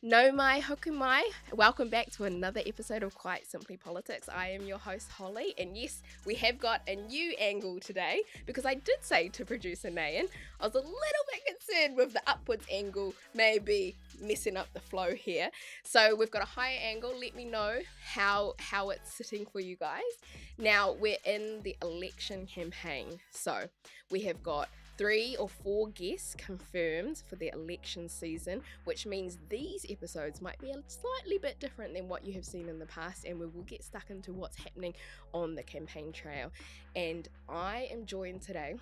No mai hoku mai. Welcome back to another episode of Quite Simply Politics. I am your host Holly, and yes, we have got a new angle today because I did say to producer Nayan, I was a little bit concerned with the upwards angle maybe messing up the flow here. So we've got a higher angle. Let me know how it's sitting for you guys. Now we're in the election campaign, so we have got 3 or 4 guests confirmed for the election season, which means these episodes might be a slightly bit different than what you have seen in the past, and we will get stuck into what's happening on the campaign trail. And I am joined today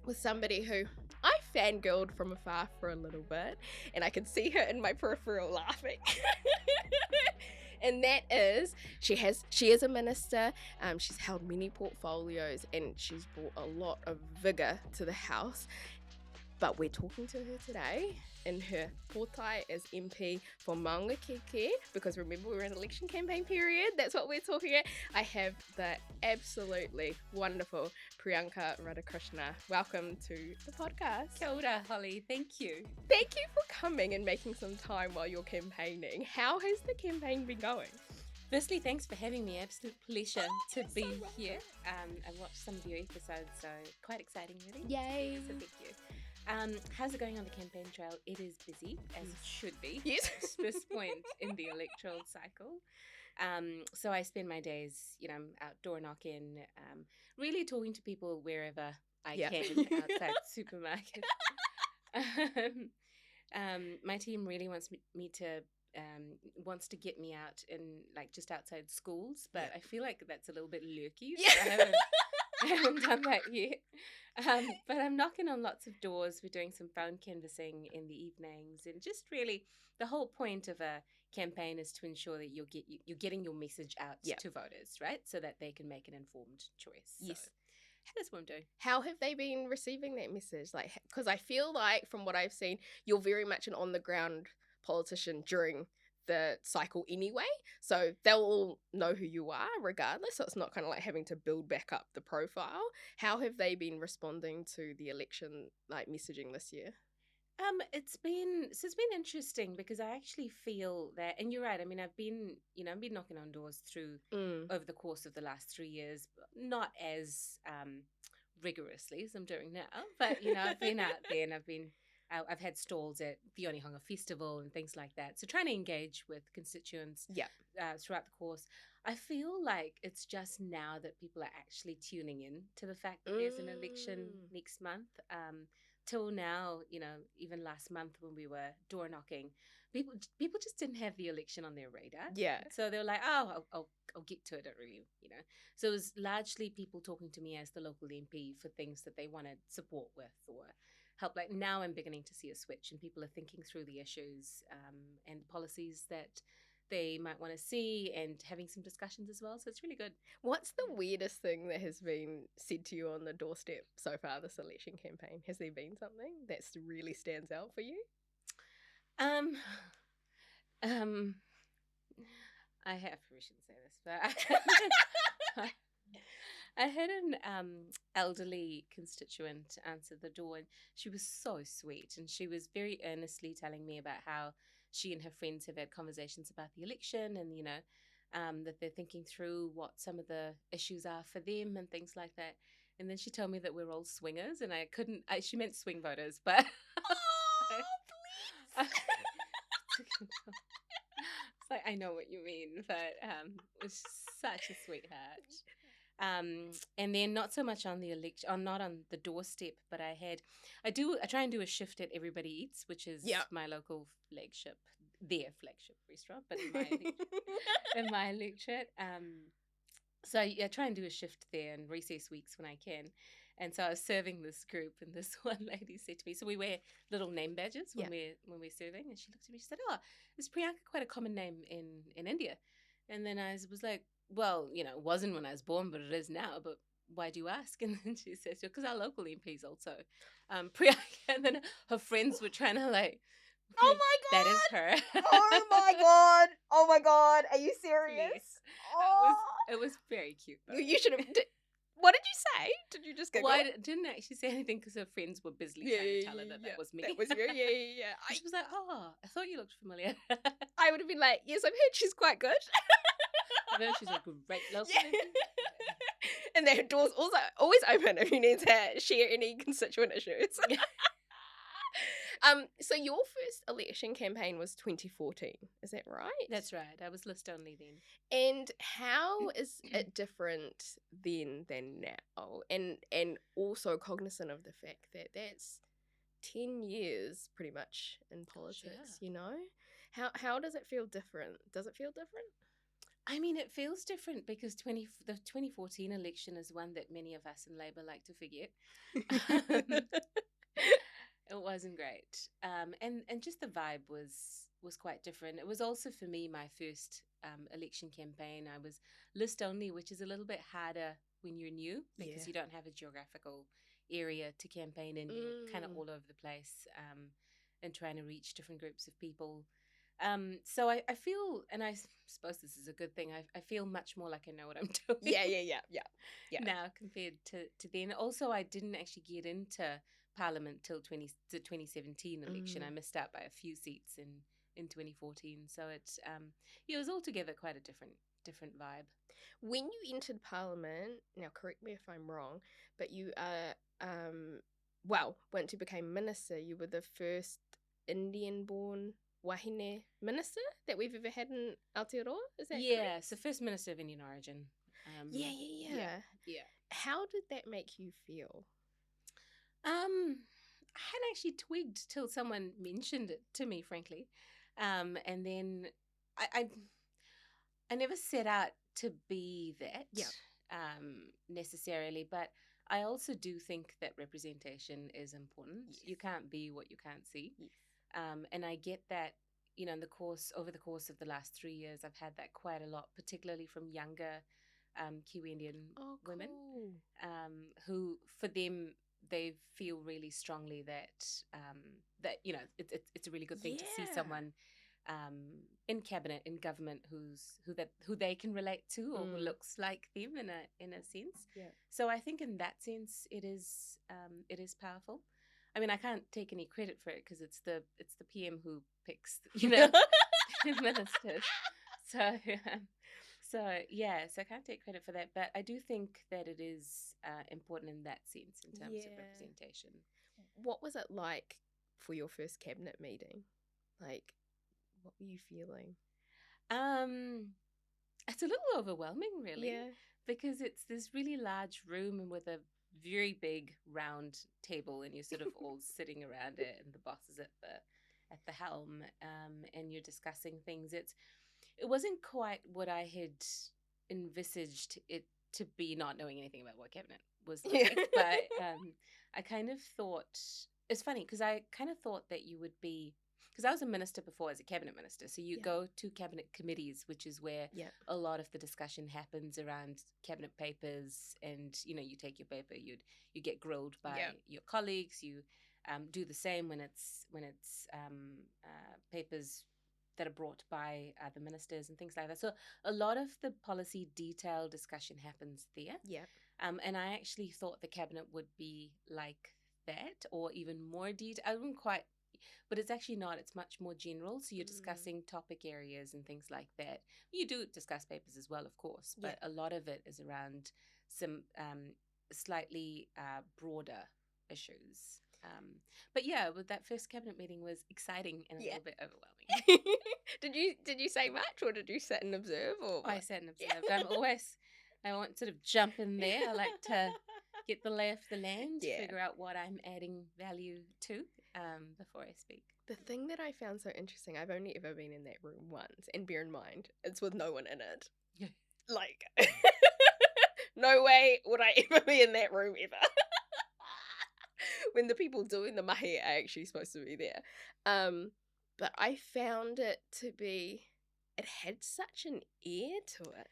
with somebody who I fangirled from afar for a little bit, and I can see her in my peripheral laughing. And that is, she is a minister, she's held many portfolios, and she's brought a lot of vigour to the House. But we're talking to her today in her potai as MP for Maunga Keke, because remember we're in election campaign period, that's what we're talking at. I have the absolutely wonderful Priyanca Radhakrishnan. Welcome to the podcast. Kia ora, Holly. Thank you. Thank you for coming and making some time while you're campaigning. How has the campaign been going? Firstly, thanks for having me. Absolute pleasure to be so here. I watched some of your episodes, so quite exciting, really. Yay. So thank you. How's it going on the campaign trail? It is busy, as it should be. Yes. At this point in the electoral cycle. So I spend my days, out door knocking, really talking to people wherever I can outside supermarkets. My team really wants to get me out in just outside schools, but I feel like that's a little bit lurky. So I haven't done that yet. But I'm knocking on lots of doors. We're doing some phone canvassing in the evenings, and just really the whole point of a campaign is to ensure that you're getting your message out to voters, right? So that they can make an informed choice. Yes. So that's what I'm doing. How have they been receiving that message? Because I feel like from what I've seen, you're very much an on-the-ground politician during the cycle anyway, so they'll all know who you are regardless, so it's not kind of like having to build back up the profile. How have they been responding to the election messaging this year? It's been interesting because I actually feel that, and you're right. I mean, I've been knocking on doors through over the course of the last 3 years, not as rigorously as I'm doing now, but I've been out there and I've had stalls at the Onehunga Festival and things like that. So trying to engage with constituents throughout the course. I feel like it's just now that people are actually tuning in to the fact that there's an election next month. Till now, even last month when we were door knocking, people just didn't have the election on their radar. Yeah. So they were like, oh, I'll get to it at review, So it was largely people talking to me as the local MP for things that they wanted support with or help. Now I'm beginning to see a switch, and people are thinking through the issues and policies that they might want to see, and having some discussions as well. So it's really good. What's the weirdest thing that has been said to you on the doorstep so far this election campaign? Has there been something that really stands out for you? I probably shouldn't say this, but I had an elderly constituent answer the door, and she was so sweet, and she was very earnestly telling me about how she and her friends have had conversations about the election, and that they're thinking through what some of the issues are for them and things like that. And then she told me that we're all swingers, and she meant swing voters, but Oh, please. It's like, I know what you mean, but it was such a sweetheart. And then not so much on the election, not on the doorstep, but I try and do a shift at Everybody Eats, which is my local flagship, their flagship restaurant, but in my electorate. So I try and do a shift there in recess weeks when I can. And so I was serving this group, and this one lady said to me, so we wear little name badges when we're serving, and she looked at me, she said, "Oh, is Priyanka quite a common name in India?" And then I was like, "Well, it wasn't when I was born, but it is now. But why do you ask?" And then she says, "Because our local MP is also Priyanka." And then her friends were trying to oh my God, that is her. Oh my God, are you serious? Yes. It was very cute though. You should have. What did you say? Did Did you just giggle? Well, I didn't actually say anything because her friends were busily trying to tell her that was me. That was you. Yeah. She was like, "Oh, I thought you looked familiar." I would have been like, yes, I've heard she's quite good. I've heard she's a great local. And their doors also always open if you need to share any constituent issues. So your first election campaign was 2014, is that right? That's right. I was list only then. And how is it different then than now? And also cognizant of the fact that that's 10 years pretty much in politics, you know? How does it feel different? Does it feel different? I mean, it feels different because the 2014 election is one that many of us in Labour like to forget. It wasn't great, and just the vibe was quite different. It was also for me my first election campaign. I was list only, which is a little bit harder when you're new because you don't have a geographical area to campaign in. You're kind of all over the place, and trying to reach different groups of people. So I feel, and I suppose this is a good thing, I feel much more like I know what I'm doing. Yeah. Now compared to then. Also, I didn't actually get into Parliament till the 2017 election. I missed out by a few seats in 2014. So it was altogether quite a different vibe. When you entered Parliament, now correct me if I'm wrong, but you once you became minister, you were the first Indian-born wahine minister that we've ever had in Aotearoa. Is that correct? So first minister of Indian origin. Yeah. How did that make you feel? I hadn't actually twigged till someone mentioned it to me, frankly, and then I never set out to be that necessarily, but I also do think that representation is important. Yes. You can't be what you can't see. Yes. And I get that, over the course of the last 3 years, I've had that quite a lot, particularly from younger Kiwi Indian women, who, for them, they feel really strongly that it's a really good thing to see someone in cabinet, in government, who they can relate to or who looks like them in a sense. Yeah. So I think in that sense it is powerful. I mean, I can't take any credit for it because it's the PM who picks, ministers. So I can't take credit for that, but I do think that it is important in that sense in terms of representation. What was it like for your first cabinet meeting? Like, what were you feeling? It's a little overwhelming, really, because it's this really large room with a very big round table, and you're sort of all sitting around it, and the boss is at the helm, and you're discussing things. It wasn't quite what I had envisaged it to be, not knowing anything about what cabinet was like. But I kind of thought, it's funny because I kind of thought that you would be, because I was a minister before as a cabinet minister. So you go to cabinet committees, which is where a lot of the discussion happens around cabinet papers, and you take your paper, you get grilled by your colleagues. You do the same when it's papers that are brought by the ministers and things like that. So a lot of the policy detail discussion happens there. Yeah. And I actually thought the cabinet would be like that, or even more detailed. I wouldn't quite, but it's actually not. It's much more general. So you're discussing topic areas and things like that. You do discuss papers as well, of course, but a lot of it is around some slightly broader issues. But with that first cabinet meeting was exciting and a little bit overwhelming. Did you say much, or did you sit and observe? Or I sat and observed. I won't sort of jump in there. I like to get the lay of the land, figure out what I'm adding value to before I speak. The thing that I found so interesting, I've only ever been in that room once, and bear in mind, it's with no one in it. Like, no way would I ever be in that room ever. When the people doing the mahi are actually supposed to be there. But I found it to be, it had such an air to it.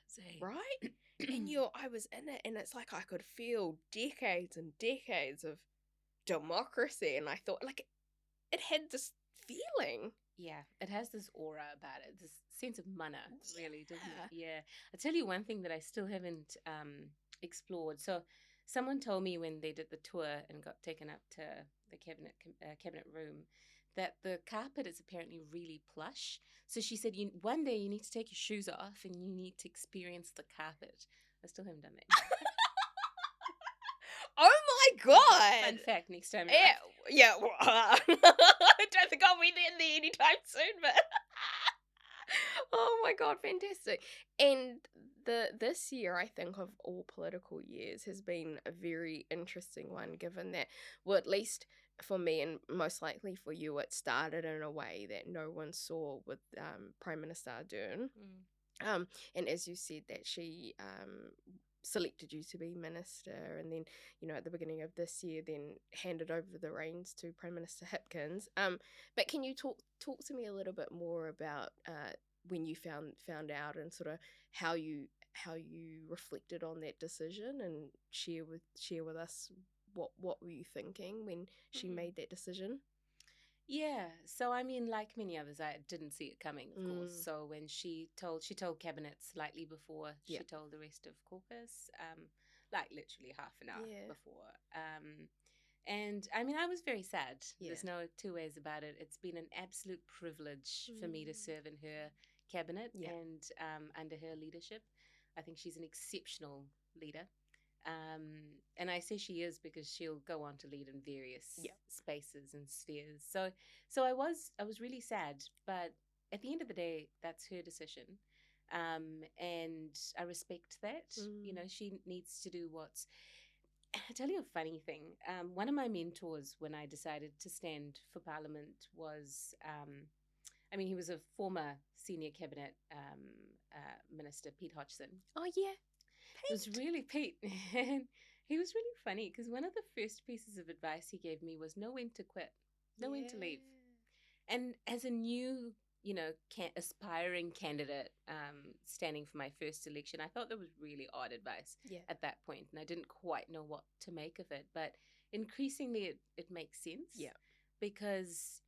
Does it? Right? And I was in it, and it's like I could feel decades and decades of democracy, and I thought, like, it had this feeling. Yeah, it has this aura about it, this sense of mana, really, doesn't it? Yeah. I'll tell you one thing that I still haven't explored. So someone told me when they did the tour and got taken up to the cabinet room that the carpet is apparently really plush. So she said, one day you need to take your shoes off and you need to experience the carpet. I still haven't done that. Oh my god! Fun fact next time. Yeah. Well, I don't think I'll be there anytime soon, but oh my god, fantastic! And this year, I think of all political years, has been a very interesting one, given that, well, at least for me and most likely for you, it started in a way that no one saw with Prime Minister Ardern. And as you said, that she selected you to be minister, and then, at the beginning of this year, then handed over the reins to Prime Minister Hipkins. But can you talk to me a little bit more about when you found out, and sort of how you reflected on that decision, and share with us what were you thinking when she made that decision? Yeah, so I mean, like many others, I didn't see it coming, of course. So when she told cabinet slightly before she told the rest of caucus, like literally half an hour before. And I mean, I was very sad. There's no two ways about it. It's been an absolute privilege for me to serve in her cabinet and under her leadership. I think she's an exceptional leader. And I say she is because she'll go on to lead in various spaces and spheres. So I was really sad, but at the end of the day, that's her decision. And I respect that. She needs to do what's. I'll tell you a funny thing. One of my mentors when I decided to stand for Parliament was, he was a former senior cabinet minister, Pete Hodgson. Oh, yeah. It was really Pete. And he was really funny because one of the first pieces of advice he gave me was know when to quit, know when to leave. And as a new, aspiring candidate standing for my first election, I thought that was really odd advice at that point. And I didn't quite know what to make of it. But increasingly, it makes sense. Yeah. Because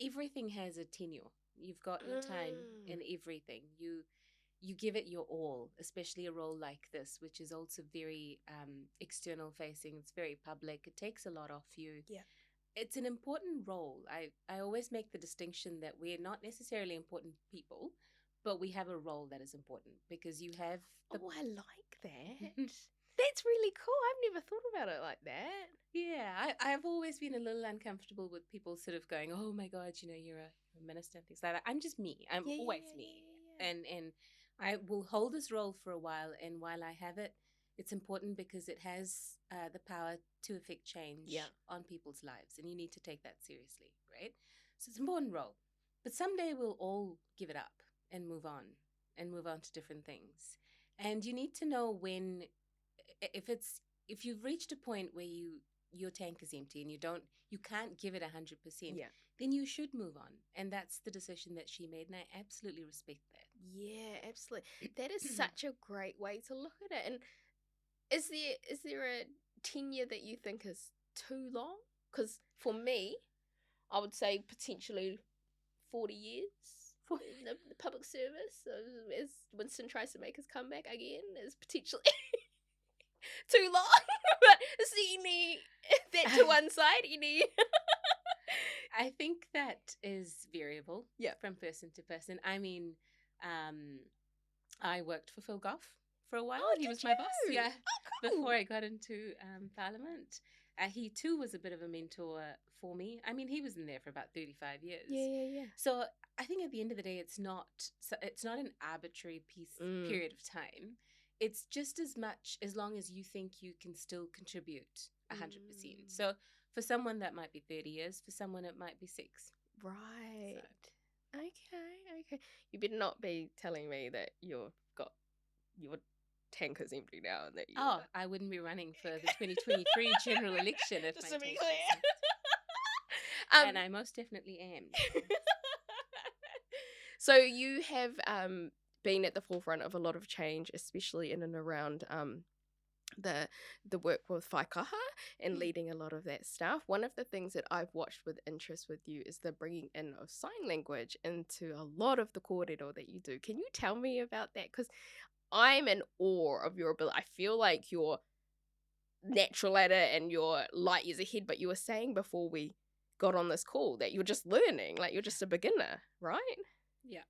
everything has a tenure. You've got your time in everything. You give it your all, especially a role like this, which is also very external facing. It's very public. It takes a lot off you. Yeah. It's an important role. I always make the distinction that we're not necessarily important people, but we have a role that is important because you have the... Oh, I like that. That's really cool. I've never thought about it like that. Yeah, I've always been a little uncomfortable with people sort of going, oh my God, you're a minister and things like that. I'm just me. I'm always me. Yeah. And I will hold this role for a while, and while I have it, it's important because it has the power to affect change on people's lives, and you need to take that seriously, right? So it's an important role. But someday we'll all give it up and move on to different things. And you need to know when, if you've reached a point where your tank is empty and you can't give it 100%, then you should move on. And that's the decision that she made, and I absolutely respect that. Yeah, absolutely. That is such a great way to look at it. And is there a tenure that you think is too long? Because for me, I would say potentially 40 years in the public service. As Winston tries to make his comeback again, is potentially too long. But see, that to one side, I think that is variable from person to person. I mean, I worked for Phil Goff for a while. Oh, he was my boss. Yeah. Oh, cool. Before I got into Parliament. He too was a bit of a mentor for me. I mean, he was in there for about 35 years. Yeah. So I think at the end of the day, it's not an arbitrary period of time. It's just as long as you think you can still contribute 100%. So for someone that might be 30 years, for someone it might be 6. Right. So. Okay. You better not be telling me that you've got your tank is empty now and that you... Oh, I wouldn't be running for the 2023 general election if just my to be tank clear. And I most definitely am. So you have been at the forefront of a lot of change, especially in and around the work with whaikaha and leading a lot of that stuff. One of the things that I've watched with interest with you is the bringing in of sign language into a lot of the kōrero that you do. Can you tell me about that? Because I'm in awe of your ability. I feel like you're natural at it and you're light years ahead, but you were saying before we got on this call that you're just learning, like you're just a beginner, right? Yeah.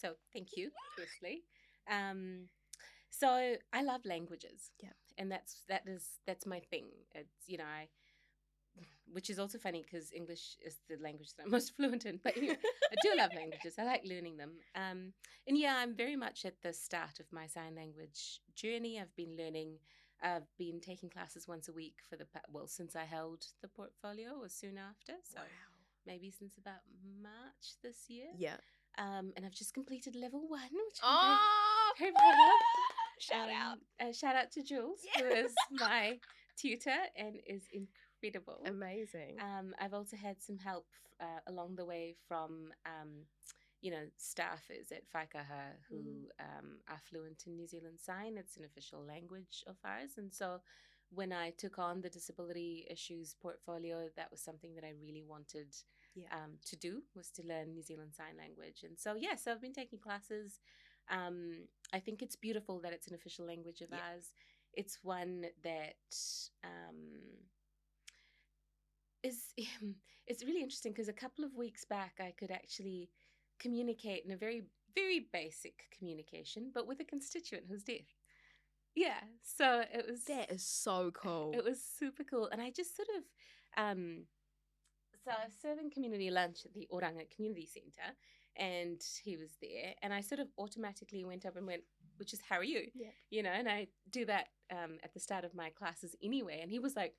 So thank you, firstly. So I love languages. Yeah. And that's my thing. It's, which is also funny because English is the language that I'm most fluent in. But anyway, I do love languages. I like learning them. And yeah, I'm very much at the start of my sign language journey. I've been taking classes once a week since I held the portfolio or soon after. So maybe since about March this year. Yeah. And I've just completed level 1, which I'm very proud of. Shout out. Shout out to Jules, who is my tutor and is incredible. Amazing. I've also had some help along the way from, staffers at Whaikaha who are fluent in New Zealand Sign. It's an official language of ours. And so when I took on the disability issues portfolio, that was something that I really wanted to do, was to learn New Zealand Sign Language. And so, so I've been taking classes. I think it's beautiful that it's an official language of ours. It's one that it's really interesting because a couple of weeks back I could actually communicate in a very, very basic communication, but with a constituent who's deaf. Yeah, so it was... That is so cool. It was super cool. And I just sort of... so I was serving community lunch at the Oranga Community Centre, and he was there, and I sort of automatically went up and went, which is, how are you? Yeah. And I do that at the start of my classes anyway, and he was like,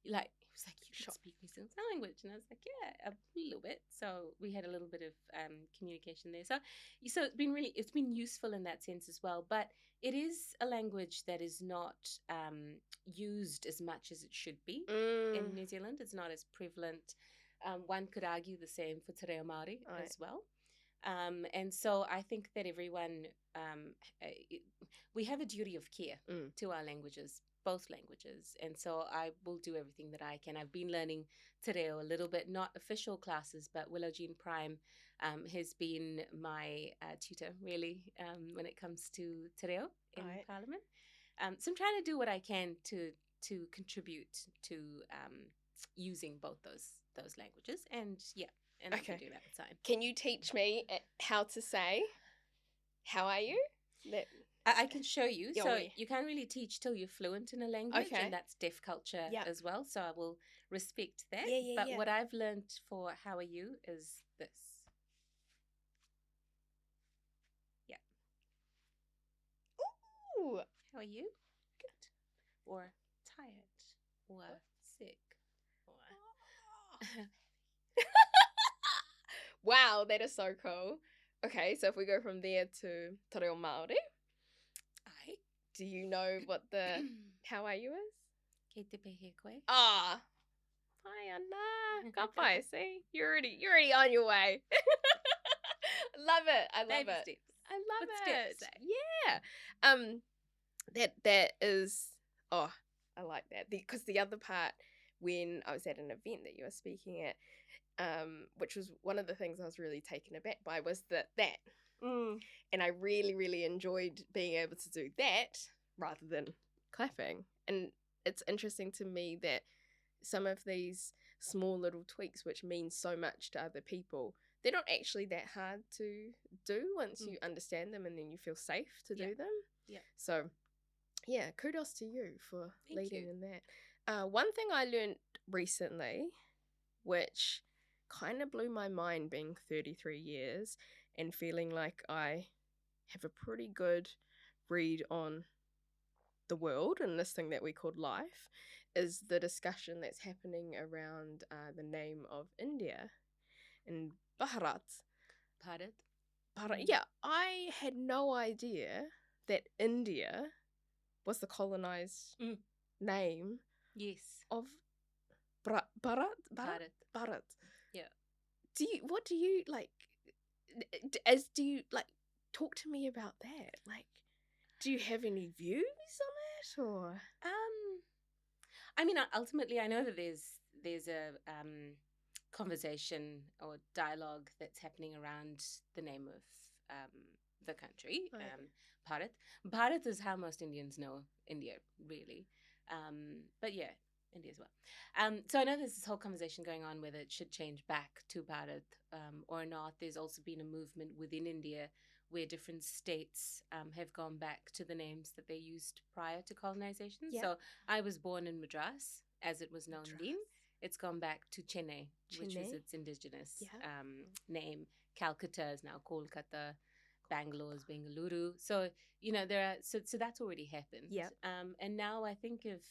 you can speak New Zealand Sign Language. And I was like, yeah, a little bit. So we had a little bit of communication there. So it's been useful in that sense as well. But it is a language that is not used as much as it should be in New Zealand. It's not as prevalent. One could argue the same for Te Reo Māori as well. And so I think that everyone, we have a duty of care to our languages, both languages. And so I will do everything that I can. I've been learning Te Reo a little bit, not official classes, but Willow Jean Prime has been my tutor, really, when it comes to Te Reo in Parliament. So I'm trying to do what I can to contribute to using both those languages. And and I can do that with sign. Can you teach me how to say, how are you? I can show you. So you can't really teach till you're fluent in a language, and that's deaf culture as well. So I will respect that. But what I've learned for how are you is this. Yeah. Ooh. How are you? Good. Or tired. Or sick. Or... Wow, that is so cool. Okay, so if we go from there to Te Reo Māori, do you know what the how are you is? Kei te pehe koe. Ah, pai ana, ka pai. See, you're already on your way. Love it. I love it. Steps. I love it. Yeah. That is. Oh, I like that because the other part when I was at an event that you were speaking at, which was one of the things I was really taken aback by was that. And I really, really enjoyed being able to do that rather than clapping. And it's interesting to me that some of these small little tweaks, which mean so much to other people, they're not actually that hard to do once you understand them and then you feel safe to do them. Yeah. So, yeah, kudos to you for leading you. in that. One thing I learned recently, which kind of blew my mind being 33 years and feeling like I have a pretty good read on the world and this thing that we call life, is the discussion that's happening around the name of India and Bhārat. Bhārat? Yeah, I had no idea that India was the colonized name of Bhārat. Yeah. Do you talk to me about that? Like, do you have any views on it, or? I mean, ultimately, I know that there's a conversation or dialogue that's happening around the name of the country, Bhārat. Bhārat is how most Indians know India, really. But yeah, India as well. So I know there's this whole conversation going on whether it should change back to Bharat or not. There's also been a movement within India where different states have gone back to the names that they used prior to colonization. Yeah. So I was born in Madras, as it was known then. It's gone back to Chennai, which is Chennai. its indigenous Yeah. name. Calcutta is now Kolkata. Bangalore is Bengaluru. So, you know, there are, so that's already happened. Yeah. And now I think if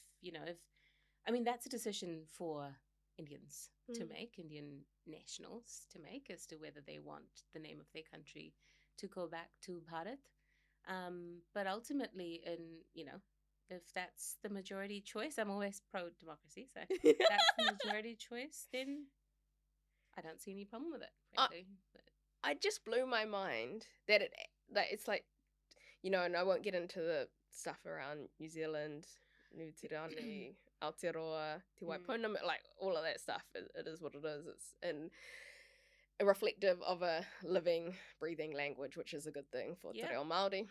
I mean, that's a decision for Indians to make, Indian nationals to make, as to whether they want the name of their country to go back to Bharat. But ultimately, if that's the majority choice, I'm always pro democracy. So if that's the majority choice, then I don't see any problem with it, frankly. I just blew my mind that it's like, you know, and I won't get into the stuff around New Zealand, New Zealand, Aotearoa, Te Waipuna, like all of that stuff. It is what it is. It's reflective of a living, breathing language, which is a good thing for Te Reo Māori.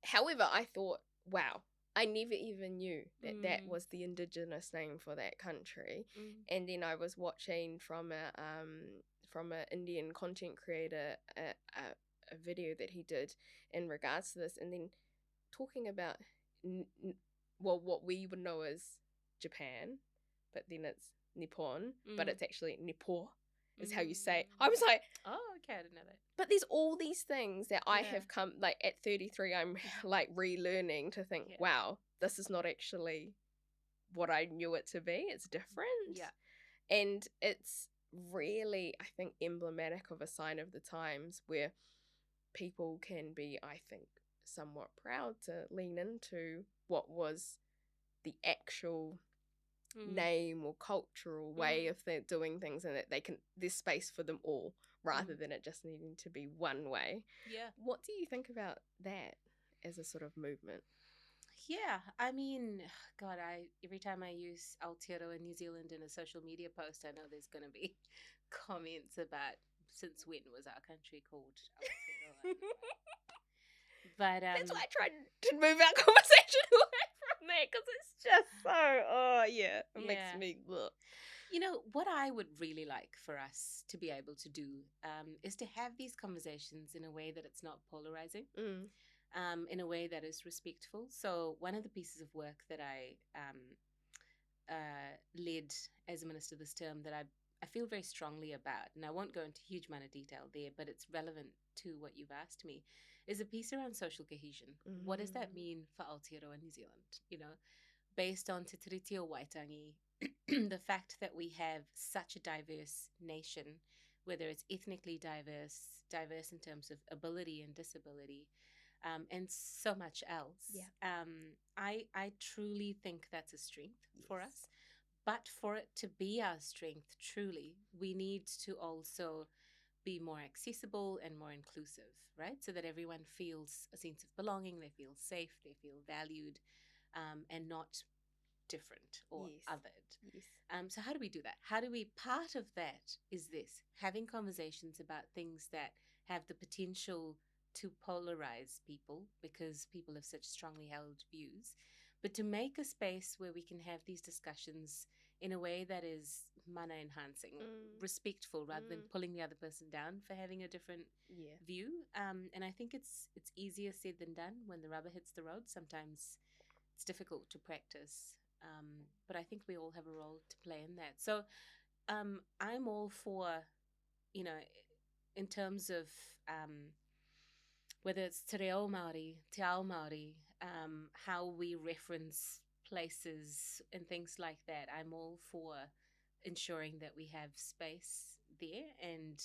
However, I thought, wow, I never even knew that that was the indigenous name for that country. And then I was watching from a Indian content creator a video that he did in regards to this, and then talking about what we would know as Japan, but then it's Nippon, but it's actually Nippo is how you say it. I was like, oh, okay, I didn't know that. But there's all these things that I have come, like at 33, I'm like relearning to think, wow, this is not actually what I knew it to be. It's different. Yeah. And it's really, I think, emblematic of a sign of the times where people can be, I think, somewhat proud to lean into what was the actual name or cultural way of doing things, and that there's space for them all rather than it just needing to be one way. Yeah. What do you think about that as a sort of movement? Yeah, I mean, God, every time I use Aotearoa New Zealand in a social media post, I know there's going to be comments about since when was our country called Aotearoa. But that's why I tried to move our conversation away from that, because it's just so it makes me look. You know, what I would really like for us to be able to do is to have these conversations in a way that it's not polarizing, in a way that is respectful. So one of the pieces of work that I led as a minister this term that I feel very strongly about, and I won't go into a huge amount of detail there, but it's relevant to what you've asked me, is a piece around social cohesion. What does that mean for Aotearoa New Zealand? You know, based on Te Tiriti o Waitangi, the fact that we have such a diverse nation, whether it's ethnically diverse in terms of ability and disability, and so much else. Yeah. I truly think that's a strength for us. But for it to be our strength, truly, we need to also be more accessible and more inclusive, right? So that everyone feels a sense of belonging, they feel safe, they feel valued, and not different or othered. Yes. So how do we do that? Part of that is this, having conversations about things that have the potential to polarize people because people have such strongly held views, but to make a space where we can have these discussions in a way that is mana enhancing, respectful, rather than pulling the other person down for having a different view. And I think it's easier said than done when the rubber hits the road. Sometimes it's difficult to practice, but I think we all have a role to play in that. So I'm all for, you know, in terms of whether it's Te Reo Māori, Te Ao Māori, how we reference places and things like that. I'm all for ensuring that we have space there and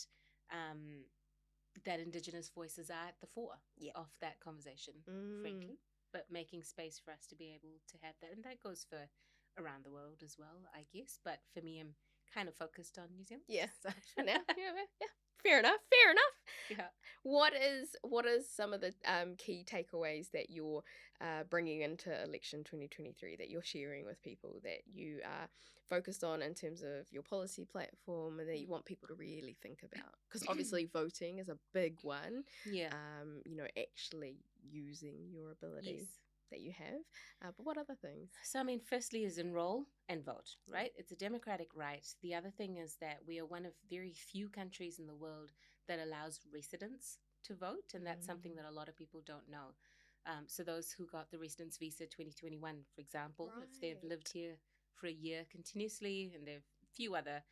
that Indigenous voices are at the fore of that conversation, frankly, but making space for us to be able to have that. And that goes for around the world as well, I guess. But for me, I'm kind of focused on New Zealand. Yeah, so for now. Yeah. Fair enough. Yeah. What is some of the key takeaways that you're bringing into election 2023 that you're sharing with people, that you are focused on in terms of your policy platform, and that you want people to really think about? Because obviously voting is a big one. Yeah. You know, actually using your ability. Yes. that you have. But what other things? So, I mean, firstly is enroll and vote, right? It's a democratic right. The other thing is that we are one of very few countries in the world that allows residents to vote, and that's something that a lot of people don't know. So, those who got the residence visa 2021, for example, if they've lived here for a year continuously, and there are a few other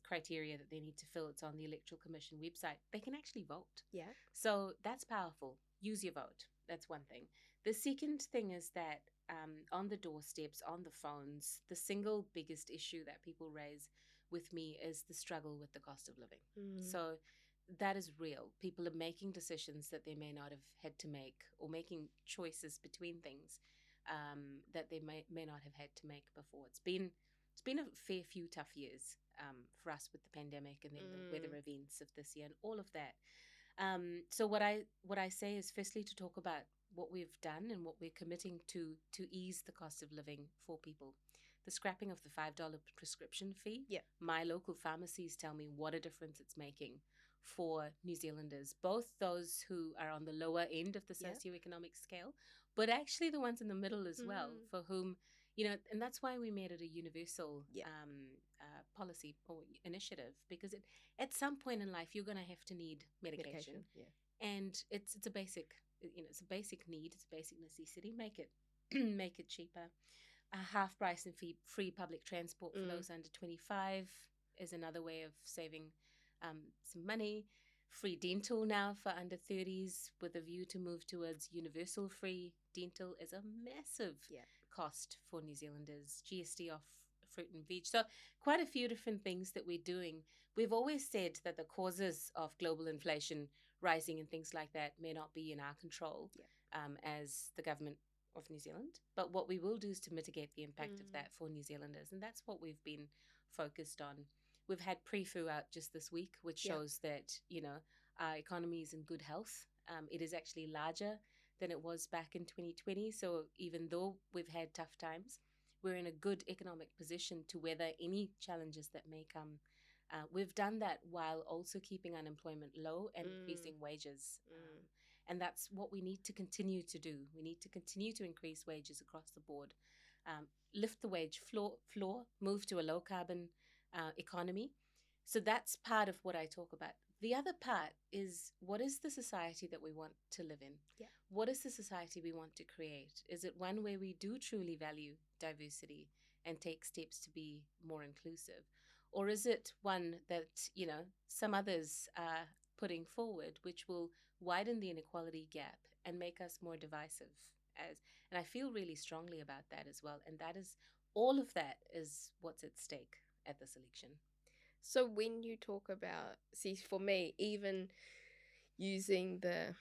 criteria that they need to fill, it's on the Electoral Commission website, they can actually vote. Yeah. So, that's powerful. Use your vote. That's one thing. The second thing is that on the doorsteps, on the phones, the single biggest issue that people raise with me is the struggle with the cost of living. So that is real. People are making decisions that they may not have had to make, or making choices between things that they may not have had to make before. It's been a fair few tough years for us with the pandemic and then the weather events of this year and all of that. So what I say is firstly to talk about what we've done and what we're committing to ease the cost of living for people. The scrapping of the $5 prescription fee. Yeah. My local pharmacies tell me what a difference it's making for New Zealanders, both those who are on the lower end of the socioeconomic scale, but actually the ones in the middle as well, for whom, and that's why we made it a universal policy or initiative, because at some point in life you're going to have to need medication. And it's a basic, it's a basic need, it's a basic necessity. Make it cheaper. Half price and free public transport for those under 25 is another way of saving some money. Free dental now for under 30s, with a view to move towards universal free dental is a massive cost for New Zealanders. GST off fruit and veg. So quite a few different things that we're doing. We've always said that the causes of global inflation rising and things like that may not be in our control as the government of New Zealand. But what we will do is to mitigate the impact of that for New Zealanders. And that's what we've been focused on. We've had pre-fu out just this week, which shows that, our economy is in good health. It is actually larger than it was back in 2020. So even though we've had tough times, we're in a good economic position to weather any challenges that may come. We've done that while also keeping unemployment low and increasing wages. And that's what we need to continue to do. We need to continue to increase wages across the board, lift the wage floor, move to a low carbon economy. So that's part of what I talk about. The other part is, what is the society that we want to live in? Yeah. What is the society we want to create? Is it one where we do truly value diversity and take steps to be more inclusive? Or is it one that, some others are putting forward, which will widen the inequality gap and make us more divisive? And I feel really strongly about that as well. And all of that is what's at stake at this election. So when you talk about, see, for me, even using the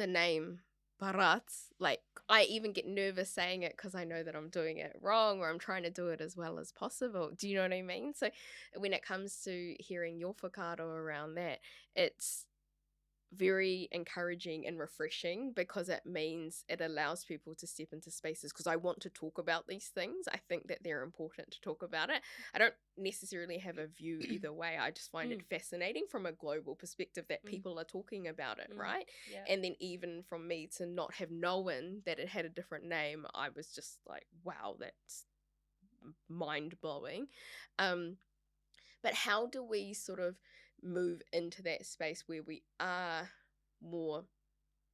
name Bhārat, like, I even get nervous saying it because I know that I'm doing it wrong, or I'm trying to do it as well as possible. Do you know what I mean? So when it comes to hearing your whakaaro around that, it's very encouraging and refreshing, because it means it allows people to step into spaces, because I want to talk about these things. I think that they're important to talk about it. I don't necessarily have a view either way. I just find it fascinating from a global perspective that people are talking about it, right? Yeah. And then even from me to not have known that it had a different name, I was just like, wow, that's mind-blowing. But how do we sort of move into that space where we are more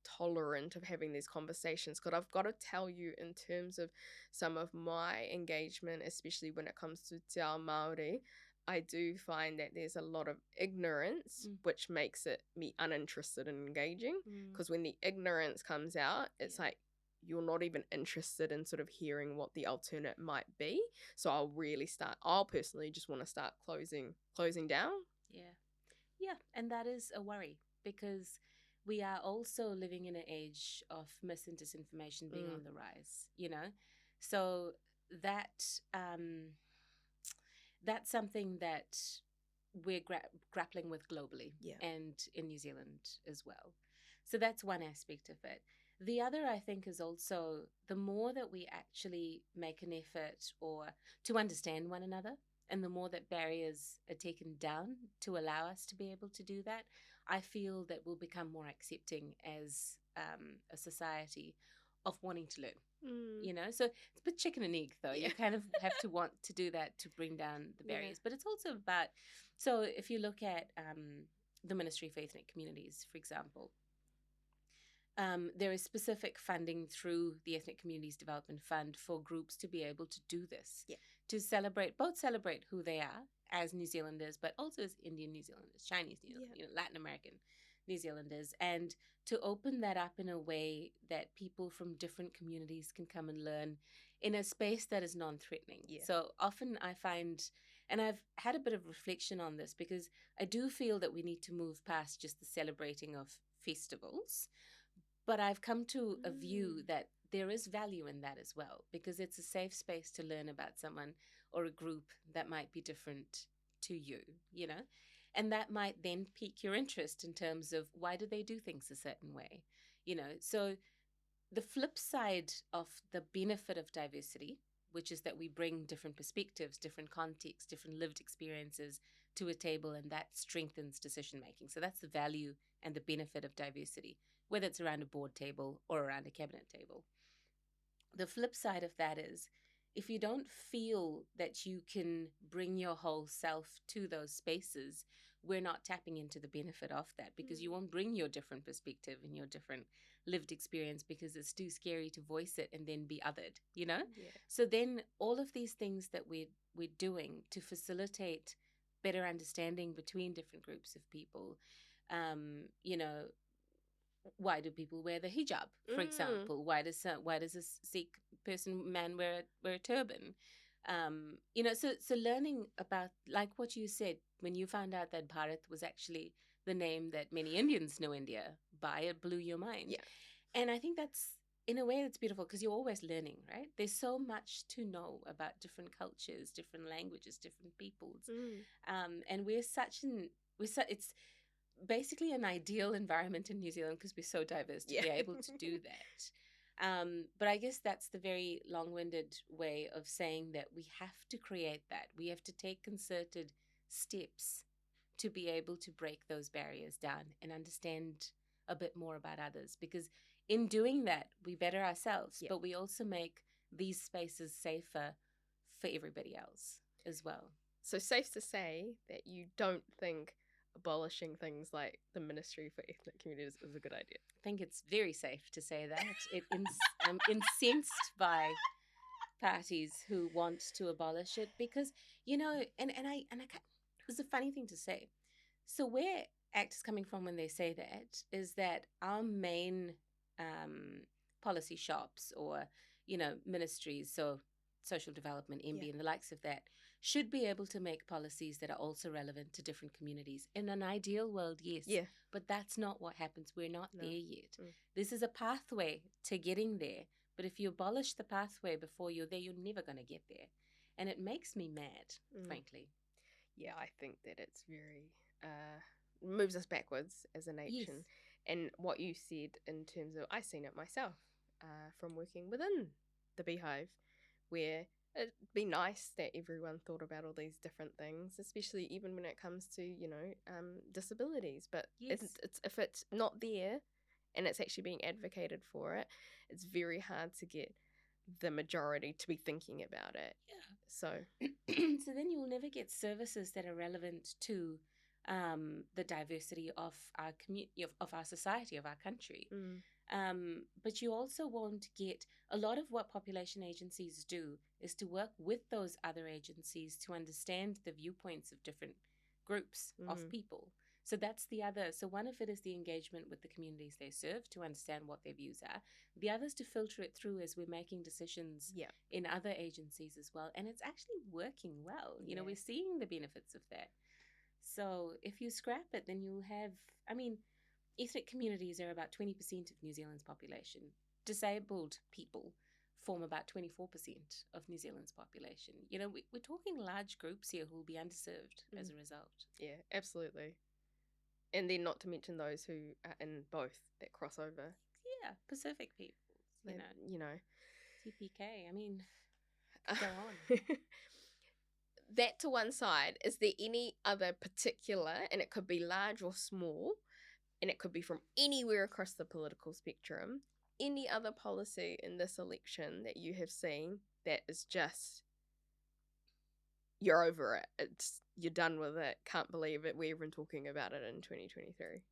tolerant of having these conversations? Because I've got to tell you, in terms of some of my engagement, especially when it comes to te ao Māori, I do find that there's a lot of ignorance, which makes me uninterested in engaging. Because when the ignorance comes out, it's like, you're not even interested in sort of hearing what the alternate might be. So I'll personally just want to start closing down. Yeah, and that is a worry, because we are also living in an age of mis and disinformation being on the rise, So that's something that we're grappling with globally and in New Zealand as well. So that's one aspect of it. The other, I think, is also the more that we actually make an effort or to understand one another, and the more that barriers are taken down to allow us to be able to do that, I feel that we'll become more accepting as a society of wanting to learn. Mm. So it's a bit chicken and egg, though. Yeah. You kind of have to want to do that to bring down the Yeah. barriers. But it's also about, so if you look at the Ministry for Ethnic Communities, for example, there is specific funding through the Ethnic Communities Development Fund for groups to be able to do this, to celebrate who they are as New Zealanders, but also as Indian New Zealanders, Chinese New Zealanders, Latin American New Zealanders, and to open that up in a way that people from different communities can come and learn in a space that is non-threatening. So often I find, and I've had a bit of reflection on this, because I do feel that we need to move past just the celebrating of festivals, but I've come to a view that there is value in that as well, because it's a safe space to learn about someone or a group that might be different to you, and that might then pique your interest in terms of why do they do things a certain way, So the flip side of the benefit of diversity, which is that we bring different perspectives, different contexts, different lived experiences to a table, and that strengthens decision making. So that's the value and the benefit of diversity, whether it's around a board table or around a cabinet table. The flip side of that is, if you don't feel that you can bring your whole self to those spaces, we're not tapping into the benefit of that, because you won't bring your different perspective and your different lived experience, because it's too scary to voice it and then be othered, So then all of these things that we're doing to facilitate better understanding between different groups of people, why do people wear the hijab, for example? Why does a Sikh man wear a turban? So learning about, like what you said, when you found out that Bhārat was actually the name that many Indians know India by, it blew your mind. Yeah. And I think that's, in a way, that's beautiful, because you're always learning, right? There's so much to know about different cultures, different languages, different peoples. And it's basically an ideal environment in New Zealand, because we're so diverse to be able to do that. But I guess that's the very long-winded way of saying that we have to create that. We have to take concerted steps to be able to break those barriers down and understand a bit more about others, because in doing that, we better ourselves, but we also make these spaces safer for everybody else as well. So safe to say that you don't think abolishing things like the Ministry for Ethnic Communities is a good idea? I think it's very safe to say that. I'm incensed by parties who want to abolish it, because, and I it's a funny thing to say. So where ACT is coming from when they say that is that our main policy shops or, ministries, so social development, MB, and the likes of that, should be able to make policies that are also relevant to different communities. In an ideal world, yes. Yeah. But that's not what happens. We're not there yet. This is a pathway to getting there. But if you abolish the pathway before you're there, you're never going to get there. And it makes me mad, frankly. Yeah, I think that it's very moves us backwards as a nation. Yes. And what you said in terms of, I've seen it myself from working within the Beehive, where it'd be nice that everyone thought about all these different things, especially even when it comes to, disabilities. But it's if it's not there and it's actually being advocated for it, it's very hard to get the majority to be thinking about it. Yeah. So then you will never get services that are relevant to the diversity of our community, of our society, of our country. But you also won't get, a lot of what population agencies do is to work with those other agencies to understand the viewpoints of different groups of people. So that's the other. So one of it is the engagement with the communities they serve to understand what their views are. The other is to filter it through as we're making decisions in other agencies as well. And it's actually working well. We're seeing the benefits of that. So if you scrap it, then you'll have, ethnic communities are about 20% of New Zealand's population. Disabled people form about 24% of New Zealand's population. We're talking large groups here who will be underserved as a result. Yeah, absolutely. And then not to mention those who are in both that cross over. Yeah, Pacific people, TPK, go on. That to one side, is there any other particular, and it could be large or small, and it could be from anywhere across the political spectrum, any other policy in this election that you have seen that is just, you're over it, you're done with it, can't believe it, we're even talking about it in 2023?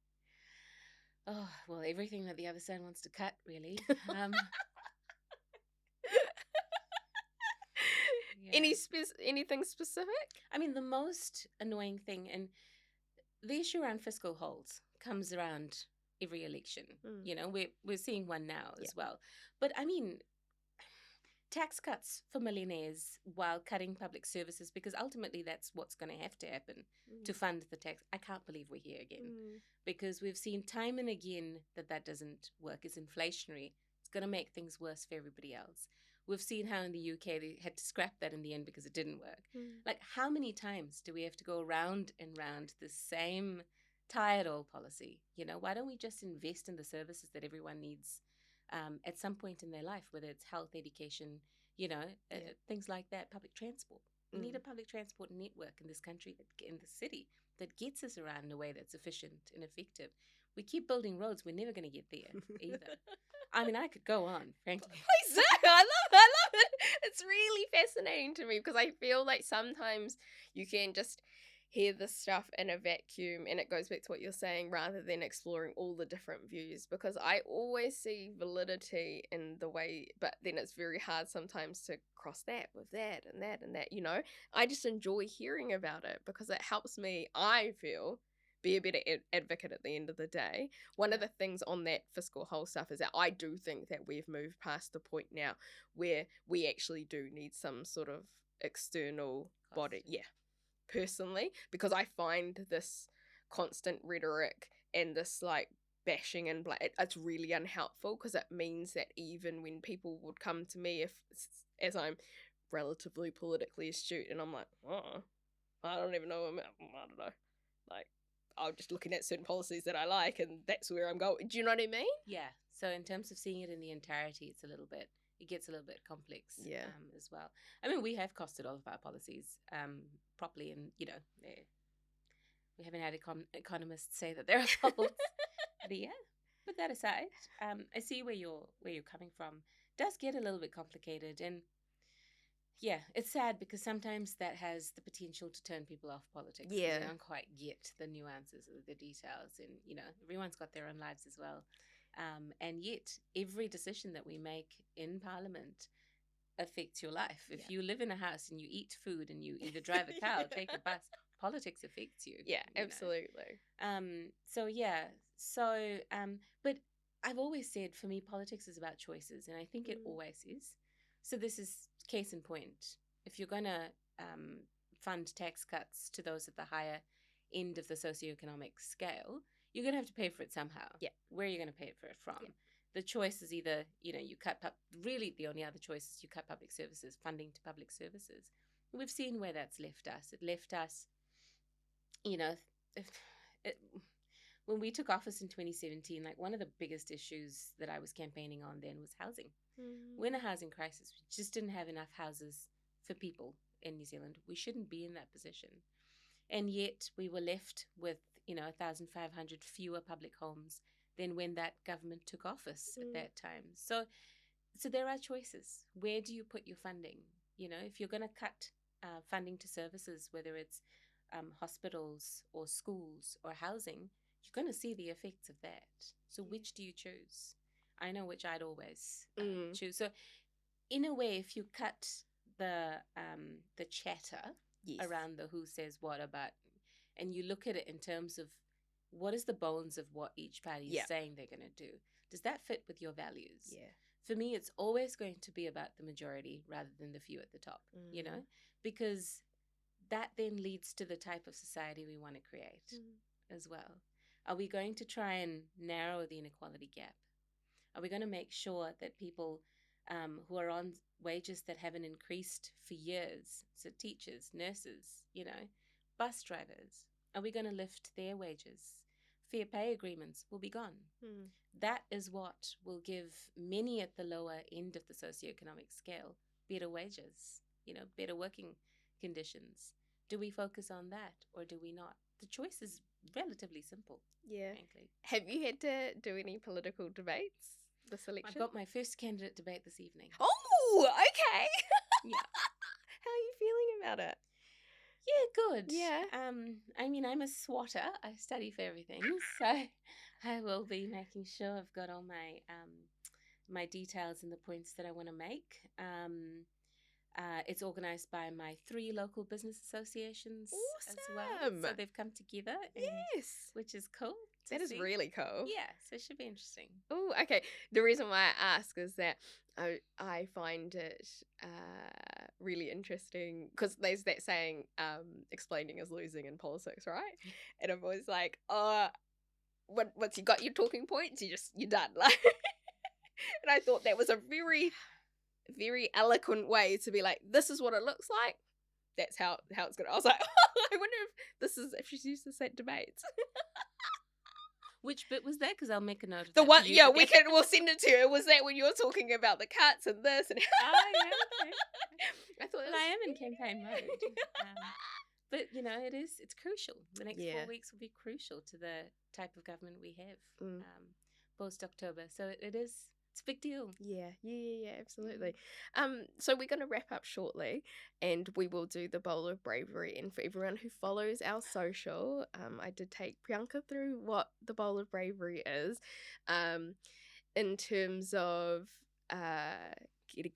Oh, well, everything that the other side wants to cut, really. Yeah. Anything specific? I mean, the most annoying thing, and the issue around fiscal holds comes around every election. You know, we're seeing one now as well. But I mean, tax cuts for millionaires while cutting public services, because ultimately that's what's going to have to happen to fund the tax. I can't believe we're here again, because we've seen time and again that doesn't work. It's inflationary. It's going to make things worse for everybody else. We've seen how in the UK they had to scrap that in the end because it didn't work. Like, how many times do we have to go round and round the same tired old policy? You know, why don't we just invest in the services that everyone needs at some point in their life, whether it's health, education, you know, things like that, public transport. We need a public transport network in this country, in the city, that gets us around in a way that's efficient and effective. We keep building roads, we're never going to get there either. I mean, I could go on, frankly. Please do. I love it. It's really fascinating to me, because I feel like sometimes you can just hear this stuff in a vacuum, and it goes back to what you're saying, rather than exploring all the different views, because I always see validity in the way, but then it's very hard sometimes to cross that with that and that and that, you know. I just enjoy hearing about it because it helps me, I feel, be a better advocate at the end of the day. One of the things on that fiscal whole stuff is that I do think that we've moved past the point now where we actually do need some sort of external body. Yeah, personally, because I find this constant rhetoric and this like bashing and it's really unhelpful, because it means that even when people would come to me, if as I'm relatively politically astute, and I'm like, oh, I don't even know, I don't know, like, I'm just looking at certain policies that I like, and that's where I'm going. Do you know what I mean? Yeah. So in terms of seeing it in the entirety, it gets a little bit complex as well. I mean, we have costed all of our policies properly, and, you know, we haven't had economists say that there are faults. But yeah, put that aside. I see where you're coming from. It does get a little bit complicated, and yeah, it's sad because sometimes that has the potential to turn people off politics. Yeah. They don't quite get the nuances or the details, and, you know, everyone's got their own lives as well. And yet, every decision that we make in Parliament affects your life. If you live in a house and you eat food and you either drive a car or take a bus, politics affects you. Yeah, you absolutely. But I've always said, for me, politics is about choices, and I think it always is. So this is case in point. If you're going to fund tax cuts to those at the higher end of the socioeconomic scale, you're going to have to pay for it somehow. Yeah. Where are you going to pay for it from? Yeah. The choice is either, you know, you cut really the only other choice is you cut public services, funding to public services. We've seen where that's left us. It left us, you know, when we took office in 2017, like, one of the biggest issues that I was campaigning on then was housing. We're in a housing crisis. We just didn't have enough houses for people in New Zealand. We shouldn't be in that position. And yet we were left with, you know, 1,500 fewer public homes than when that government took office at that time. So there are choices. Where do you put your funding? You know, if you're going to cut funding to services, whether it's hospitals or schools or housing, you're going to see the effects of that. So which do you choose? I know which I'd always choose. So in a way, if you cut the chatter around the who says what about, and you look at it in terms of what is the bones of what each party is saying they're going to do, does that fit with your values? Yeah. For me, it's always going to be about the majority rather than the few at the top, you know, because that then leads to the type of society we want to create as well. Are we going to try and narrow the inequality gap? Are we going to make sure that people who are on wages that haven't increased for years, so teachers, nurses, you know, bus drivers, are we going to lift their wages? Fair pay agreements will be gone. That is what will give many at the lower end of the socioeconomic scale better wages, you know, better working conditions. Do we focus on that or do we not? the choice is relatively simple, Yeah. frankly. Have you had to do any political debates this election? I've got my first candidate debate this evening. Oh, okay. Yeah. How are you feeling about it? Yeah, good. Yeah. I mean, I'm a swatter. I study for everything, so I will be making sure I've got all my my details and the points that I want to make. It's organised by my 3 local business associations as well, Awesome. so they've come together. Yes. Which is cool. That is really cool. Yeah, so it should be interesting. Oh, okay. The reason why I ask is that I find it really interesting because there's that saying, explaining is losing in politics, right? And I'm always like, once you got your talking points, you're done. Like, and I thought that was a very, very eloquent way to be like, this is what it looks like. That's how it's gonna. I was like, I wonder if she's used this at debates. Which bit was that? Because I'll make a note of The that one, for you yeah, again. we'll send it to you. Was that when you were talking about the cuts and this and? Yeah, okay. I thought. Well, I am in campaign mode, but it's crucial. The next 4 weeks will be crucial to the type of government we have post October. So it's a big deal. Yeah, absolutely. So we're going to wrap up shortly, and we will do the bowl of bravery. And for everyone who follows our social, I did take Priyanka through what the bowl of bravery is, in terms of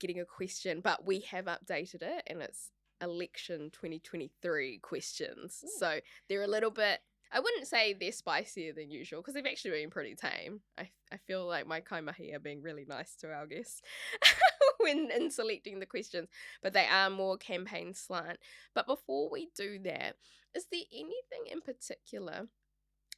getting a question, but we have updated it, and it's election 2023 questions. Ooh. So they're a little bit. I wouldn't say they're spicier than usual because they've actually been pretty tame. I feel like my kaimahi are being really nice to our guests when in selecting the questions, but they are more campaign slant. But before we do that, is there anything in particular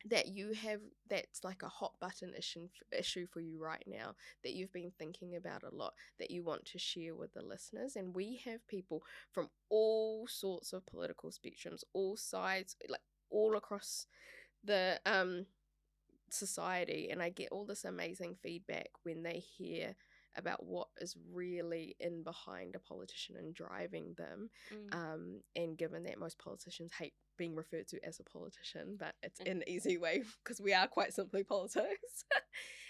that you have that's like a hot button issue for you right now that you've been thinking about a lot that you want to share with the listeners? And we have people from all sorts of political spectrums, all sides, like all across the society, and I get all this amazing feedback when they hear about what is really in behind a politician and driving them. And given that most politicians hate being referred to as a politician, but it's an easy way because we are quite simply politics.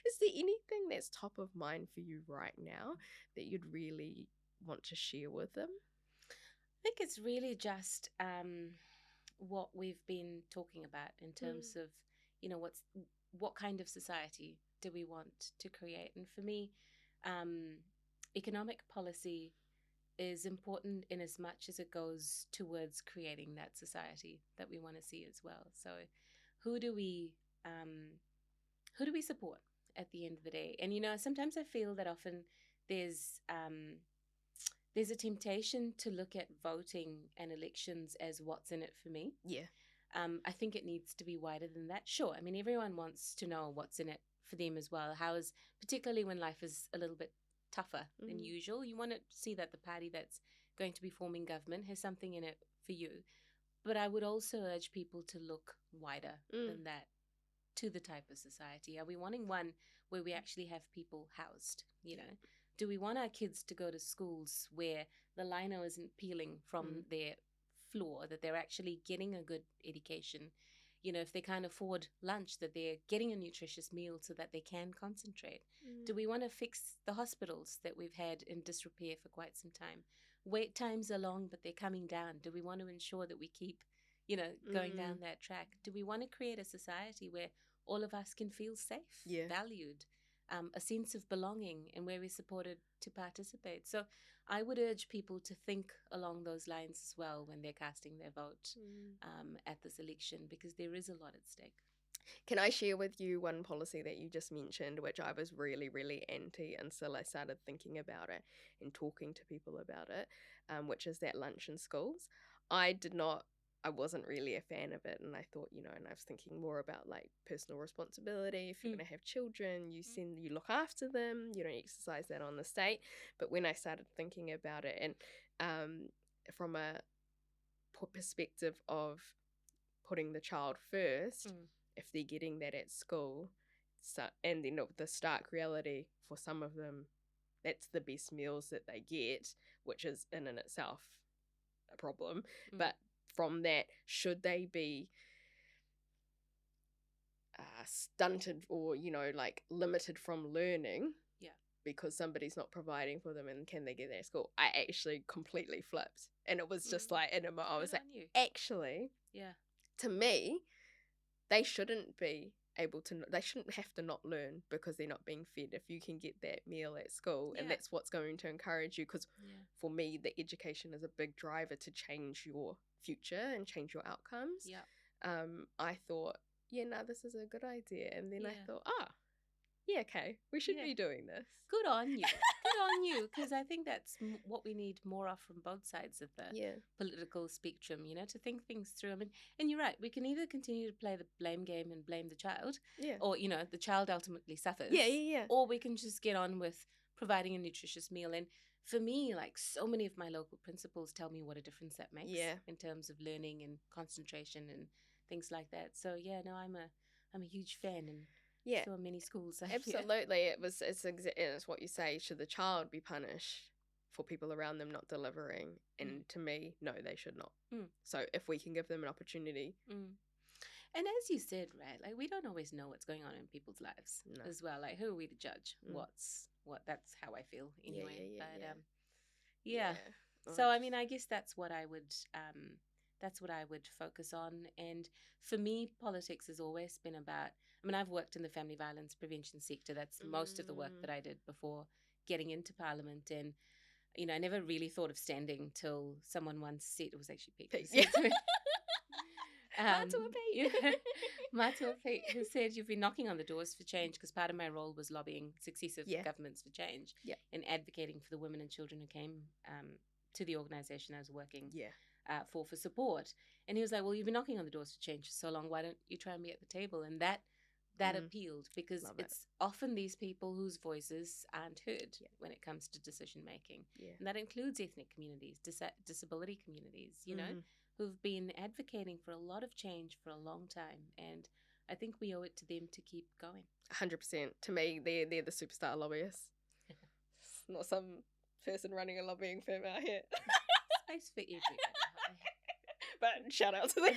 Is there anything that's top of mind for you right now that you'd really want to share with them? I think it's really just what we've been talking about in terms of, what kind of society do we want to create? And for me, economic policy is important in as much as it goes towards creating that society that we want to see as well. So who do we support at the end of the day? And sometimes I feel that often there's a temptation to look at voting and elections as what's in it for me. Yeah. I think it needs to be wider than that. Sure, I mean, everyone wants to know what's in it for them as well. Particularly when life is a little bit tougher than usual, you want to see that the party that's going to be forming government has something in it for you. But I would also urge people to look wider than that to the type of society. Are we wanting one where we actually have people housed? Do we want our kids to go to schools where the lino isn't peeling from their floor, that they're actually getting a good education? If they can't afford lunch, that they're getting a nutritious meal so that they can concentrate. Do we want to fix the hospitals that we've had in disrepair for quite some time? Wait times are long, but they're coming down. Do we want to ensure that we keep, going down that track? Do we want to create a society where all of us can feel safe, valued, a sense of belonging, and where we're supported to participate? So I would urge people to think along those lines as well when they're casting their vote at this election, because there is a lot at stake. Can I share with you one policy that you just mentioned, which I was really, really anti until I started thinking about it and talking to people about it, which is that lunch in schools. I wasn't really a fan of it, and I thought, and I was thinking more about like personal responsibility. If you're going to have children, you look after them, you don't exercise that on the state. But when I started thinking about it, and from a perspective of putting the child first, if they're getting that at school, and then the stark reality for some of them, that's the best meals that they get, which is in itself a problem. But from that, should they be stunted or, like limited from learning. Yeah. Because somebody's not providing for them and can they get there at school. I actually completely flipped. And it was just like, I was like, actually, yeah, to me, they shouldn't be able to, they shouldn't have to not learn because they're not being fed if you can get that meal at school. And that's what's going to encourage you, because for me, the education is a big driver to change your future and change your outcomes. I thought, this is a good idea. And then I thought, okay, we should be doing this. Good on you. Good on you. Because I think that's what we need more of from both sides of the political spectrum, to think things through. I mean, and you're right. We can either continue to play the blame game and blame the child, or, the child ultimately suffers. Or we can just get on with providing a nutritious meal. And for me, like, so many of my local principals tell me what a difference that makes in terms of learning and concentration and things like that. So, I'm a huge fan, and so are many schools. Absolutely. It's what you say. Should the child be punished for people around them not delivering? And to me, no, they should not. So if we can give them an opportunity. And as you said, right, like, we don't always know what's going on in people's lives as well. Like, who are we to judge? That's how I feel anyway. So I mean, I guess that's what I would focus on. And for me, politics has always been about, I mean, I've worked in the family violence prevention sector. That's most of the work that I did before getting into Parliament. And, I never really thought of standing till someone once said, it was actually Pete. Matua Pete, who said, you've been knocking on the doors for change, because part of my role was lobbying successive governments for change and advocating for the women and children who came to the organisation I was working for support. And he was like, well, you've been knocking on the doors for change for so long, why don't you try and be at the table? And that appealed, because it's often these people whose voices aren't heard when it comes to decision making. And that includes ethnic communities, disability communities, who've been advocating for a lot of change for a long time. And I think we owe it to them to keep going. 100%. To me, they're the superstar lobbyists. Not some person running a lobbying firm out here. Space for everybody. But shout out to them.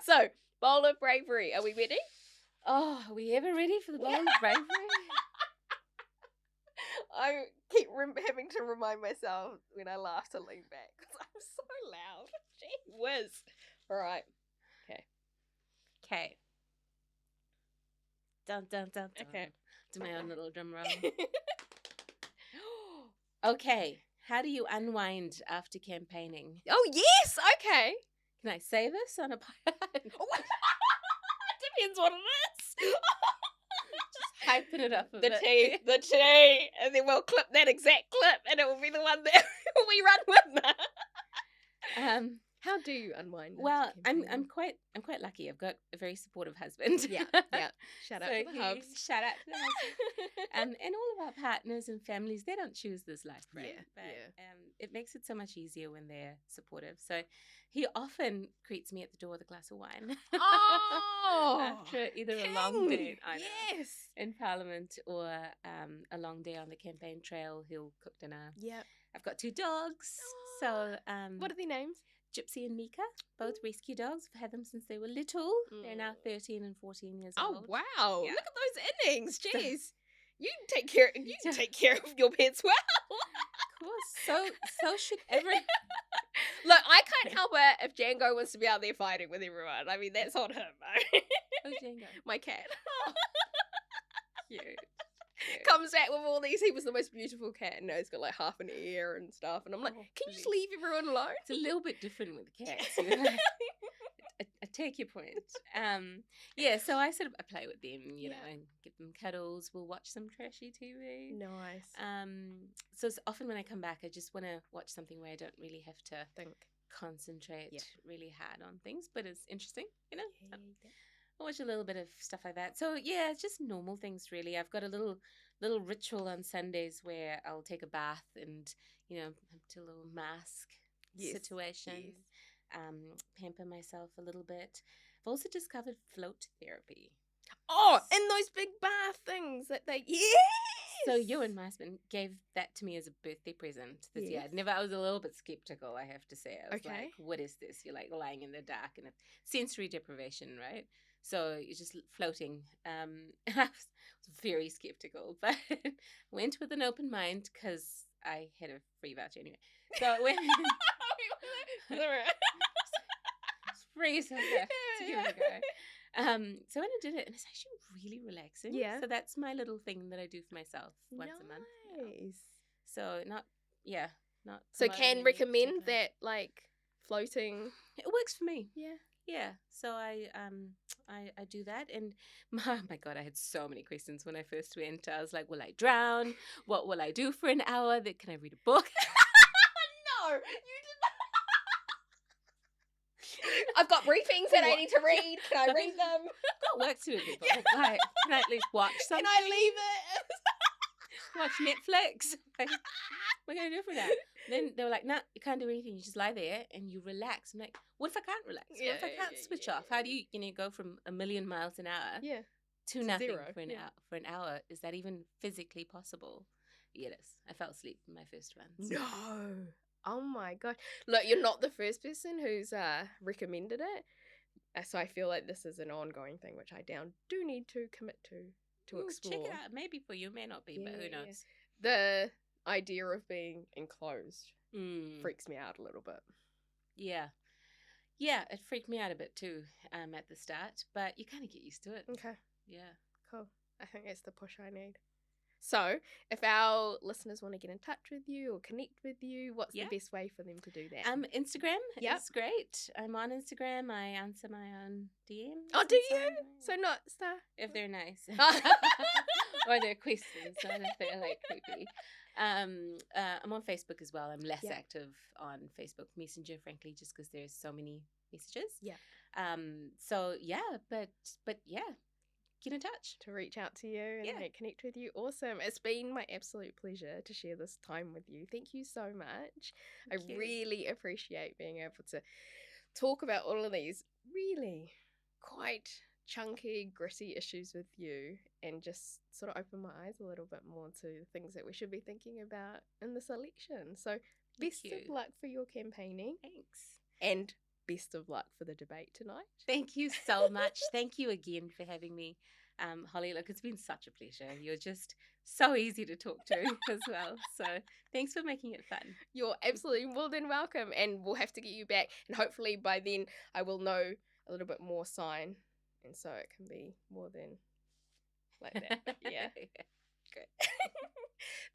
So, bowl of bravery. Are we ready? Oh, are we ever ready for the bowl of bravery? I keep having to remind myself when I laugh to lean back, because I'm so loud. Gee whiz. All right. Okay. Dun, dun, dun, dun. Okay. Do my own little drum roll. Okay. How do you unwind after campaigning? Oh, yes. Okay. Can I say this on a podcast? Depends what it is. Just hyping it up a bit. The tea. And then we'll clip that exact clip, and it will be the one that we run with now. How do you unwind? Well, I'm quite lucky. I've got a very supportive husband. Yeah. Shout out to the hubs. Shout out to the husband. And all of our partners and families, they don't choose this life, right? It makes it so much easier when they're supportive. So he often greets me at the door with a glass of wine. Oh, after either a long day in Parliament or a long day on the campaign trail, he'll cook dinner. Yeah. I've got 2 dogs. So what are their names? Gypsy and Mika, both rescue dogs. I've had them since they were little. They're now 13 and 14 years old. Oh, wow. Yeah. Look at those innings. Jeez. You take care of your pets well. Of course. So should every... Look, I can't help it if Django wants to be out there fighting with everyone. I mean, that's on him. Who's Django? My cat. Cute. Comes back with all these. He was the most beautiful cat. No, he's got like half an ear and stuff. And I'm like, can you just leave everyone alone? It's a little bit different with cats. I take your point. So I sort of I play with them, you know, and give them cuddles. We'll watch some trashy TV. Nice. So it's often when I come back, I just want to watch something where I don't really have to concentrate really hard on things, but it's interesting, you know. I watch a little bit of stuff like that. So yeah, it's just normal things really. I've got a little ritual on Sundays where I'll take a bath and, you know, do a little mask situation. Pamper myself a little bit. I've also discovered float therapy. Oh, and those big bath things that they So you and my husband gave that to me as a birthday present this year. Yes. I was a little bit skeptical, I have to say. I was Okay. like, what is this? You're like lying in the dark and sensory deprivation, right? So you're just floating. I was very skeptical, but went with an open mind because I had a free voucher anyway. So I went. It's free, so yeah, to give it a go. So when I did it, and it's actually really relaxing. Yeah. So that's my little thing that I do for myself once a month. Nice. So not. So can recommend that, like, floating. It works for me. Yeah. Yeah. So I do that, and oh my God, I had so many questions when I first went. I was like, will I drown? What will I do for an hour? Can I read a book? No, you did not. I've got briefings that I need to read. Can I read them? I've got work to do, people. Like, can I at least watch something? Can I leave it? Watch Netflix? Like, what can I do for that? Then they were like, no, you can't do anything. You just lie there and you relax. I'm like, what if I can't relax? What if I can't switch off? How do you go from 1,000,000 miles an hour to nothing zero, for an hour? Is that even physically possible? Yeah, it is. I fell asleep in my first one. So. No. Oh my God. Look, you're not the first person who's recommended it. So I feel like this is an ongoing thing, which I do need to commit to explore. Check it out. Maybe for you, may not be, but who knows? The idea of being enclosed freaks me out a little bit. Yeah. Yeah, it freaked me out a bit too at the start, but you kind of get used to it. Okay. Yeah. Cool. I think that's the push I need. So, if our listeners want to get in touch with you or connect with you, what's the best way for them to do that? Instagram is great. I'm on Instagram. I answer my own DMs. Oh, do you? So not Star? If they're nice. Or they're questions, not if they're like creepy. I'm on Facebook as well. I'm less active on Facebook Messenger, frankly, just because there's so many messages. Yeah. So yeah, but yeah. Get in touch. To reach out to you and connect with you. Awesome. It's been my absolute pleasure to share this time with you. Thank you so much. I really appreciate being able to talk about all of these really quite chunky, gritty issues with you and just sort of open my eyes a little bit more to the things that we should be thinking about in this election. So best of luck for your campaigning. Thanks. And best of luck for the debate tonight. Thank you so much. Thank you again for having me, Holly. Look, it's been such a pleasure. You're just so easy to talk to as well. So thanks for making it fun. You're absolutely more than welcome. And we'll have to get you back. And hopefully by then I will know a little bit more sign. And so it can be more than like that. But yeah. Great.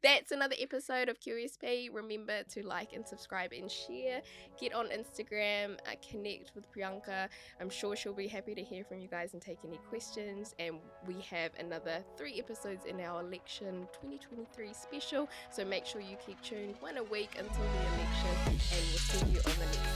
That's another episode of QSP. Remember to like and subscribe and share. Get on Instagram, connect with Priyanca. I'm sure she'll be happy to hear from you guys and take any questions. And we have another 3 episodes in our election 2023 special. So make sure you keep tuned 1 a week until the election. And we'll see you on the next